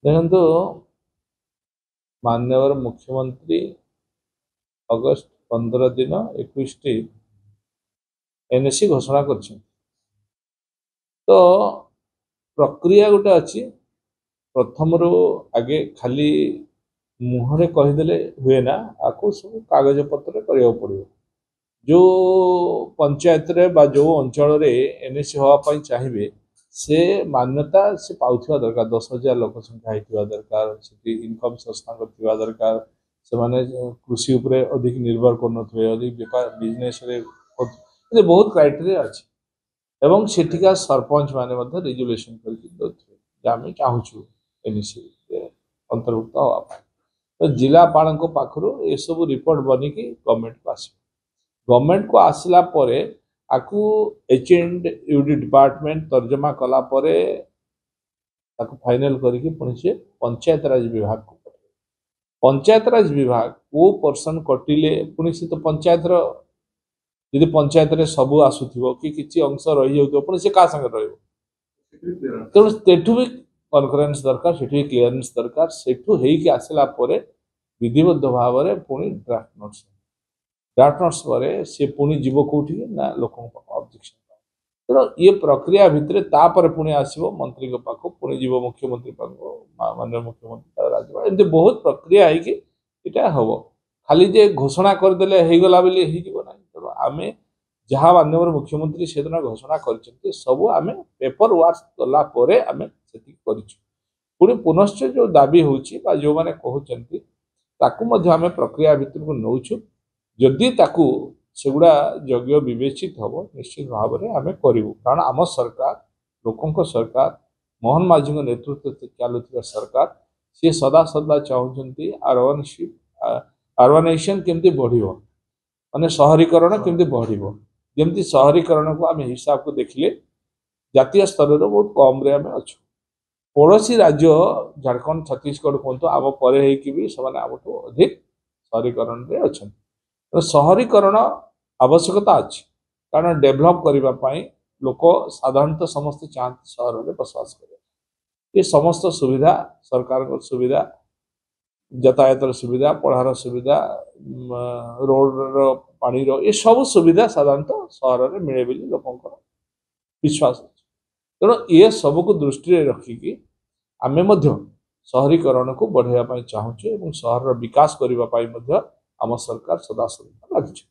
देखो माननीय मुख्यमंत्री अगस्त 15 दिन 21 एनएसी घोषणा कर तो प्रक्रिया गोटे अच्छी प्रथम आगे खाली मुहरे कहीदे हुए ना आपको सब कागज पत्र करने पड़ो जो पंचायत रे बा जो अंचल एनएसी हाँपाई चाहिए से मान्यता से पाउथिबा दरकार 10,000 लोक संख्या होइथिबा दरकार से इनकम संस्थान थिबा दरकार से माने कृषि उपरे अधिक निर्भर करनथुए अधिक व्यापार बिजनेस रे बहुत क्राइटेरिया अछि एवं सेठिका सरपंच माने मध्य रिजोल्यूशन करके दउथिबे जे आमे चाहूछु एनएसी अंतर्भुक्त हवा तो जिलापाल पाखु ये सब रिपोर्ट बनिकी गवर्नमेंट को आस गवर्नमेंट को आसला परे आकु एचएंड यूडी डिपार्टमेंट तर्जमा कला परे ताकु फाइनल करके पुणी से पंचायत राज विभाग को पंचायत राज विभाग वो पर्सन कटिले पुणी से तो पंचायत यदि पंचायत रे सब आसुथिबो कि किछि अंश रही जाउथो पुणी से का संग रहइबो तेणु तेठु भी कॉन्फ्रेंस दरकार सेठु क्लियरेंस दरकार सेठु हेई के आसला परे विधिबद्ध भाव में पुणी ड्राफ्ट नोट्स पर से पुणी जीव कौटी ना लोक ऑब्जेक्शन तेणु ये प्रक्रिया भितर तापर पुणी आसो मंत्री पाख पुणी जीव मुख्यमंत्री पाख माननीय मुख्यमंत्री राज्यपाल एमती बहुत प्रक्रिया है हम खाली जे घोषणा करदे होगला बोली ना तेणु आम जहाँ माननीय मुख्यमंत्री से दिन घोषणा कर सब आम पेपर वर्क कलापर आम से पुणी पुनश्च जो दाबी हो जो मैंने कहते आम प्रक्रिया भितर को नौचु जदि ताकू सेगुड़ा योग्य विवेचित हम निश्चित भाव में आम करूँ कारण आम सरकार लोकों सरकार मोहन माझी नेतृत्व चलुवा सरकार सी सदा सदा चाहते अर्बानाइजेशन केमती बढ़ माने शहरीकरण केमती बढ़ जमती शहरीकरण को आम हिसाब को देखिले जातीय स्तर बहुत कम रे आम अच्छु पड़ोशी राज्य झारखंड छत्तीसगढ़ कहतु आम पर भी से अधिक शहरीकरण में अच्छा शहरीकरण आवश्यकता अच्छी कारण डेभलप करने लोक साधारणतः समस्त चाहते सहर में बसवास करें ये समस्त सुविधा सरकार सुविधा यातायात सुविधा पढ़ार सुविधा रोड पानी ये सब सुविधा साधारणतः सहर में मिले बोली लोक विश्वास तेणु ये सबको दृष्टि रखिकी आम शहरीकरण को बढ़ावा चाहूँ और सहर विकास करने आम सरकार सदा सदा लगी।